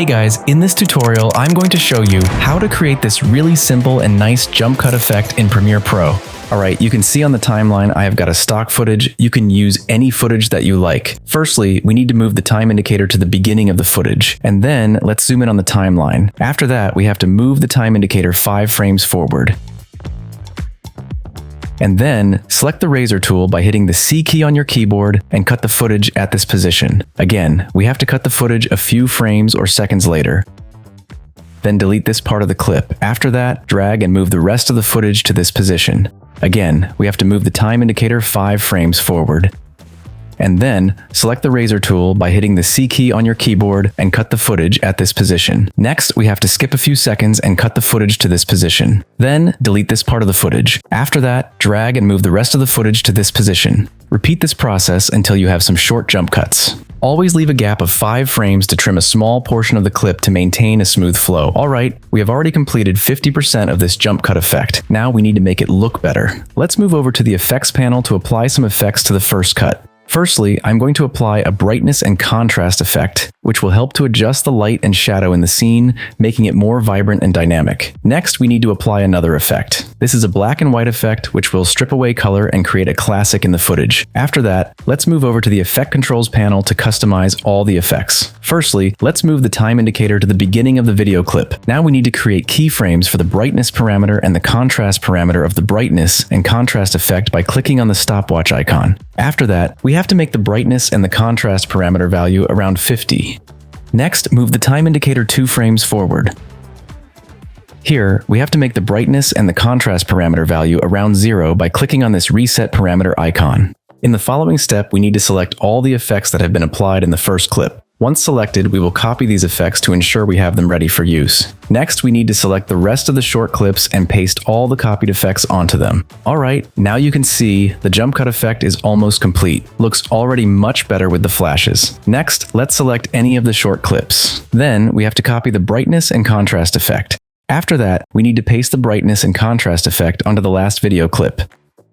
Hey guys, in this tutorial, I'm going to show you how to create this really simple and nice jump cut effect in Premiere Pro. Alright, you can see on the timeline I have got a stock footage. You can use any footage that you like. Firstly, we need to move the time indicator to the beginning of the footage, and then let's zoom in on the timeline. After that, we have to move the time indicator 5 frames forward. And then, select the razor tool by hitting the C key on your keyboard and cut the footage at this position. Again, we have to cut the footage a few frames or seconds later. Then delete this part of the clip. After that, drag and move the rest of the footage to this position. Again, we have to move the time indicator 5 frames forward. And then, select the razor tool by hitting the C key on your keyboard and cut the footage at this position. Next, we have to skip a few seconds and cut the footage to this position. Then, delete this part of the footage. After that, drag and move the rest of the footage to this position. Repeat this process until you have some short jump cuts. Always leave a gap of 5 frames to trim a small portion of the clip to maintain a smooth flow. Alright, we have already completed 50% of this jump cut effect. Now we need to make it look better. Let's move over to the effects panel to apply some effects to the first cut. Firstly, I'm going to apply a brightness and contrast effect, which will help to adjust the light and shadow in the scene, making it more vibrant and dynamic. Next, we need to apply another effect. This is a black and white effect, which will strip away color and create a classic in the footage. After that, let's move over to the Effect Controls panel to customize all the effects. Firstly, let's move the time indicator to the beginning of the video clip. Now we need to create keyframes for the brightness parameter and the contrast parameter of the brightness and contrast effect by clicking on the stopwatch icon. After that, we have to make the brightness and the contrast parameter value around 50. Next, move the time indicator 2 frames forward. Here, we have to make the brightness and the contrast parameter value around 0 by clicking on this reset parameter icon. In the following step, we need to select all the effects that have been applied in the first clip. Once selected, we will copy these effects to ensure we have them ready for use. Next, we need to select the rest of the short clips and paste all the copied effects onto them. Alright, now you can see the jump cut effect is almost complete. Looks already much better with the flashes. Next, let's select any of the short clips. Then, we have to copy the brightness and contrast effect. After that, we need to paste the brightness and contrast effect onto the last video clip.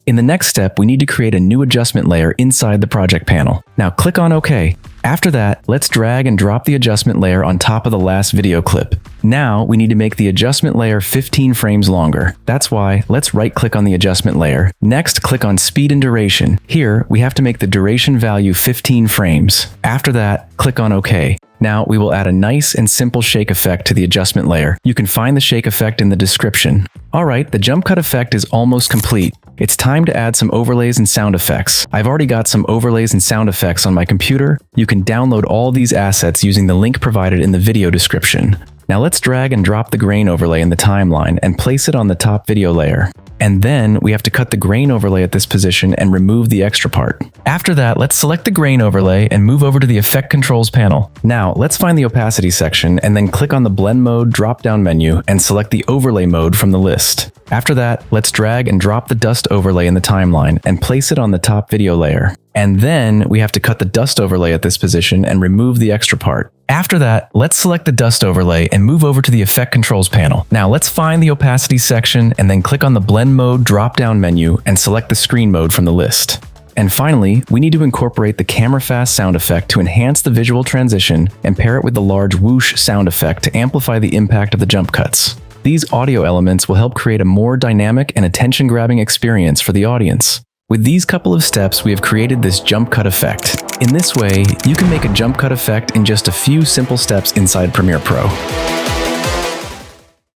In the next step, we need to create a new adjustment layer inside the project panel. Now click on OK. After that, let's drag and drop the adjustment layer on top of the last video clip. Now, we need to make the adjustment layer 15 frames longer. That's why, let's right-click on the adjustment layer. Next, click on Speed and Duration. Here, we have to make the duration value 15 frames. After that, click on OK. Now, we will add a nice and simple shake effect to the adjustment layer. You can find the shake effect in the description. Alright, the jump cut effect is almost complete. It's time to add some overlays and sound effects. I've already got some overlays and sound effects on my computer. You can download all these assets using the link provided in the video description. Now let's drag and drop the grain overlay in the timeline and place it on the top video layer. And then we have to cut the grain overlay at this position and remove the extra part. After that, let's select the grain overlay and move over to the Effect Controls panel. Now, let's find the opacity section and then click on the Blend Mode drop-down menu and select the Overlay mode from the list. After that, let's drag and drop the dust overlay in the timeline and place it on the top video layer. And then we have to cut the dust overlay at this position and remove the extra part. After that, let's select the dust overlay and move over to the Effect Controls panel. Now let's find the opacity section and then click on the Blend Mode drop-down menu and select the screen mode from the list. And finally, we need to incorporate the camera fast sound effect to enhance the visual transition and pair it with the large whoosh sound effect to amplify the impact of the jump cuts. These audio elements will help create a more dynamic and attention-grabbing experience for the audience. With these couple of steps, we have created this jump cut effect. In this way, you can make a jump cut effect in just a few simple steps inside Premiere Pro.